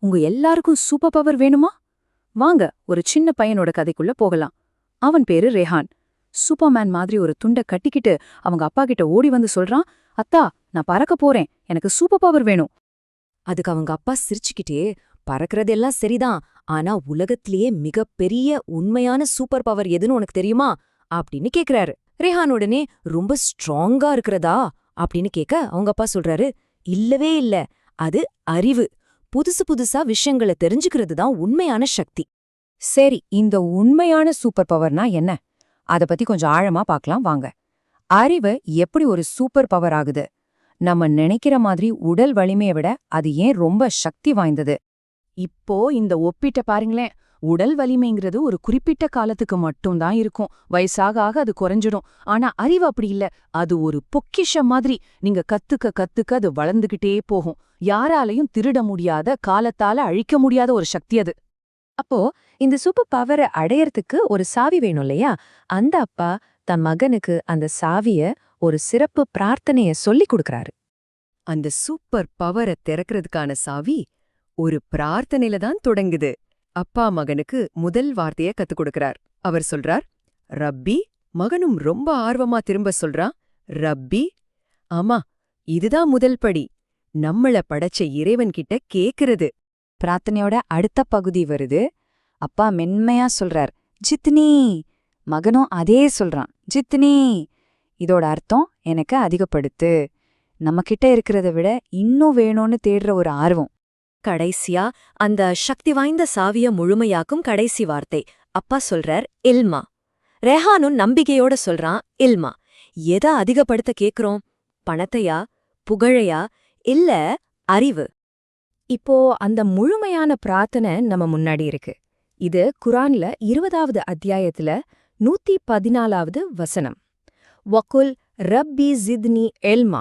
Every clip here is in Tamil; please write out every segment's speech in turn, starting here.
உங்க எல்லாருக்கும் சூப்பர் பவர் வேணுமா? வாங்க ஒரு சின்ன பையனோட கதைக்குள்ள போகலாம். அவன் பேரு ரெஹான். சூப்பர்மேன் மாதிரி ஒரு துண்டை கட்டிக்கிட்டு அவங்க அப்பா கிட்ட ஓடி வந்து சொல்றான், அத்தா, நான் பறக்க போறேன், எனக்கு சூப்பர் பவர் வேணும். அதுக்கு அவங்க அப்பா சிரிச்சுக்கிட்டே, பறக்கறதெல்லாம் சரிதான், ஆனா உலகத்திலேயே மிகப்பெரிய உண்மையான சூப்பர் பவர் எதுன்னு உனக்கு தெரியுமா அப்படின்னு கேக்குறாரு. ரெஹான் உடனே ரொம்ப ஸ்ட்ராங்கா இருக்கிறதா அப்படின்னு கேட்க அவங்க அப்பா சொல்றாரு, இல்லவே இல்ல, அது அறிவு. புதுசு புதுசா விஷயங்களை தெரிஞ்சுக்கிறது தான் உண்மையான சக்தி. சரி, இந்த உண்மையான சூப்பர் பவர்னா என்ன? அத பத்தி கொஞ்சம் ஆழமா பார்க்கலாம் வாங்க. அறிவு எப்படி ஒரு சூப்பர் பவர் ஆகுது? நம்ம நினைக்கிற மாதிரி உடல் வலிமையை விட அது ஏன் ரொம்ப சக்தி வாய்ந்தது? இப்போ இந்த ஒப்பீட்ட பாருங்களேன். உடல் வலிமைங்கிறது ஒரு குறிப்பிட்ட காலத்துக்கு மட்டும்தான் இருக்கும். வயசாக ஆக அது குறைஞ்சிடும். ஆனா அறிவு அப்படி இல்ல. அது ஒரு பொக்கிஷம் மாதிரி. நீங்க கத்துக்க கத்துக்க அது வளர்ந்துகிட்டே போகும். யாராலையும் திருட முடியாத, காலத்தால அழிக்க முடியாத ஒரு சக்தி அது. அப்போ இந்த சூப்பர் பவரை அடையறதுக்கு ஒரு சாவி வேணும் இல்லையா? அந்த அப்பா தன் மகனுக்கு அந்த சாவிய ஒரு சிறப்பு பிரார்த்தனைய சொல்லிக் கொடுக்கறாரு. அந்த சூப்பர் பவரை திறக்கிறதுக்கான சாவி ஒரு பிரார்த்தனையில தான் தொடங்குது. அப்பா மகனுக்கு முதல் வார்த்தைய கத்துக் கொடுக்கறார். அவர் சொல்றார், ரப்பி. மகனும் ரொம்ப ஆர்வமா திரும்ப சொல்றான், ரப்பி. ஆமா, இதுதான் முதல் படி. நம்மள படைச்ச இறைவன்கிட்ட கேக்குறது. பிரார்த்தனையோட அடுத்த பகுதி வருது. அப்பா மென்மையா சொல்றார், ஜித்னி. மகனும் அதே சொல்றான், ஜித்னி. இதோட அர்த்தம் எனக்கு அதிகப்படுத்து. நம்ம கிட்ட இருக்கிறத விட இன்னும் வேணும்னு தேடுற ஒரு ஆர்வம். கடைசியா அந்த சக்தி வாய்ந்த சாவிய முழுமையாக்கும் கடைசி வார்த்தை அப்பா சொல்றார், இல்மா. ரெஹானும் நம்பிக்கையோட சொல்றான், இல்மா. எதை அதிகப்படுத்த கேக்குறோம்? பணத்தையா, புகழையா, இல்ல அறிவு? இப்போ அந்த முழுமையான பிரார்த்தனை நம்ம முன்னாடி இருக்கு. இது குரான்ல 20வது அத்தியாயத்துல 114வது வசனம். வக்குல் ரப்பி ஜித்னி எல்மா.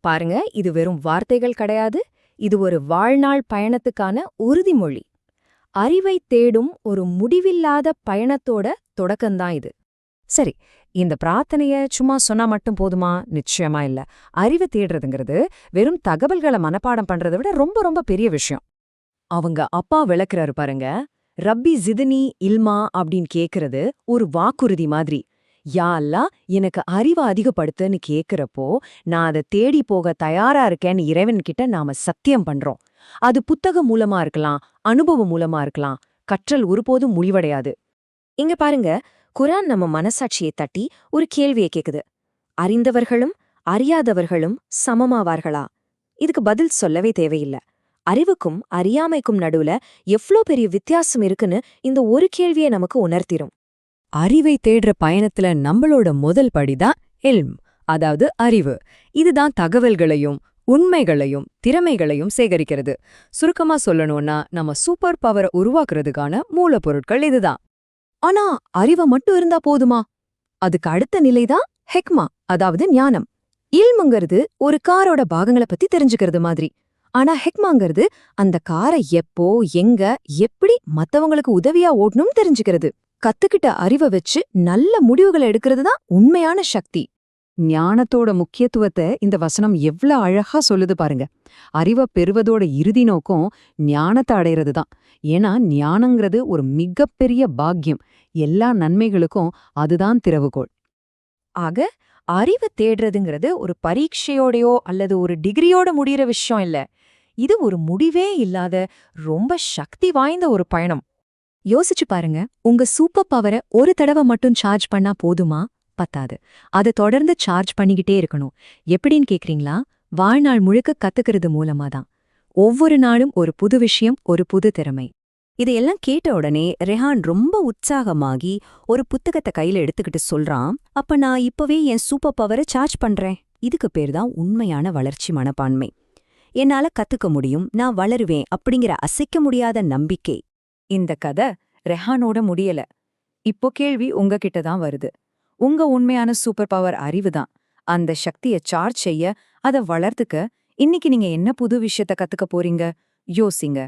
பாருங்க, இது வெறும் வார்த்தைகள் கிடையாது. இது ஒரு வாழ்நாள் பயணத்துக்கான உறுதிமொழி. அறிவை தேடும் ஒரு முடிவில்லாத பயணத்தோட தொடக்கம்தான் இது. சரி, இந்த பிரார்த்தனைய சும்மா சொன்னா மட்டும் போதுமா? நிச்சயமா இல்ல. அறிவை தேடுறதுங்கிறது வெறும் தகவல்களை மனப்பாடம் பண்றதை விட ரொம்ப ரொம்ப பெரிய விஷயம். அவங்க அப்பா விளக்குறாரு பாருங்க. ரப்பி ஜிதனி இல்மா அப்படின்னு கேக்குறது ஒரு வாக்குறுதி மாதிரி. யா அல்லா, எனக்கு அறிவை அதிகப்படுத்துன்னு கேக்குறப்போ நான் அதை தேடி போக தயாரா இருக்கேன்னு இறைவன்கிட்ட நாம சத்தியம் பண்றோம். அது புத்தகம் மூலமா இருக்கலாம், அனுபவம் மூலமா இருக்கலாம். கற்றல் ஒருபோதும் முடிவடையாது. இங்க பாருங்க, குரான் நம்ம மனசாட்சியை தட்டி ஒரு கேள்வியை கேக்குது. அறிந்தவர்களும் அறியாதவர்களும் சமமாவார்களா? இதுக்கு பதில் சொல்லவே தேவையில்ல. அறிவுக்கும் அறியாமைக்கும் நடுவுல எவ்ளோ பெரிய வித்தியாசம் இருக்குன்னு இந்த ஒரு கேள்வியை நமக்கு உணர்த்திரும். அறிவை தேடுற பயணத்துல நம்மளோட முதல் படிதான் இல்ம், அதாவது அறிவு. இதுதான் தகவல்களையும் உண்மைகளையும் திறமைகளையும் சேகரிக்கிறது. சுருக்கமா சொல்லணும்னா, நம்ம சூப்பர் பவரை உருவாக்குறதுக்கான மூலப்பொருட்கள் இதுதான். ஆனா அறிவை மட்டும் இருந்தா போதுமா? அதுக்கு அடுத்த நிலைதான் ஹெக்மா, அதாவது ஞானம். இல்முங்கிறது ஒரு காரோட பாகங்களை பத்தி தெரிஞ்சுக்கிறது மாதிரி. ஆனா ஹெக்மாங்கிறது அந்த காரை எப்போ, எங்க, எப்படி மத்தவங்களுக்கு உதவியா ஓடணும்னு தெரிஞ்சுக்கிறது. கத்துக்கிட்ட அறிவை வச்சு நல்ல முடிவுகளை எடுக்கிறது தான் உண்மையான சக்தி. ஞானத்தோட முக்கியத்துவத்தை இந்த வசனம் எவ்ளோ அழகா சொல்லுது பாருங்க. அறிவை பெறுவதோட இறுதி நோக்கம் ஞானத்தை அடையிறது தான். ஏன்னா ஞானங்கிறது ஒரு மிகப்பெரிய பாக்கியம். எல்லா நன்மைகளுக்கும் அதுதான் திறவுகோள். ஆக அறிவை தேடுறதுங்கிறது ஒரு பரீட்சையோடையோ அல்லது ஒரு டிகிரியோட முடியிற விஷயம் இல்ல. இது ஒரு முடிவே இல்லாத ரொம்ப சக்தி வாய்ந்த ஒரு பயணம். யோசிச்சு பாருங்க, உங்க சூப்பர் பவரை ஒரு தடவை மட்டும் சார்ஜ் பண்ணா போதுமா? பத்தாது. அதை தொடர்ந்து சார்ஜ் பண்ணிக்கிட்டே இருக்கணும். எப்படின்னு கேக்குறீங்களா? வாழ்நாள் முழுக்க கத்துக்கிறது மூலமா தான். ஒவ்வொரு நாளும் ஒரு புது விஷயம், ஒரு புது திறமை. இதையெல்லாம் கேட்ட உடனே ரெஹான் ரொம்ப உற்சாகமாகி ஒரு புத்தகத்தை கையில எடுத்துக்கிட்டு சொல்றான், அப்ப நான் இப்பவே என் சூப்பர் பவரை சார்ஜ் பண்றேன். இதுக்கு பேர் தான் உண்மையான வளர்ச்சி மனப்பான்மை. என்னால கத்துக்க முடியும், நான் வளருவேன் அப்படிங்கிற அசைக்க முடியாத நம்பிக்கை. இந்த கதை ரெஹானோட முடியல. இப்போ கேள்வி உங்ககிட்ட தான் வருது. உங்க உண்மையான சூப்பர் பவர் அறிவு தான். அந்த சக்தியை சார்ஜ் செய்ய, அதை வளர்த்துக்க இன்னைக்கு நீங்க என்ன புது விஷயத்த கத்துக்க போறீங்க? யோசிங்க.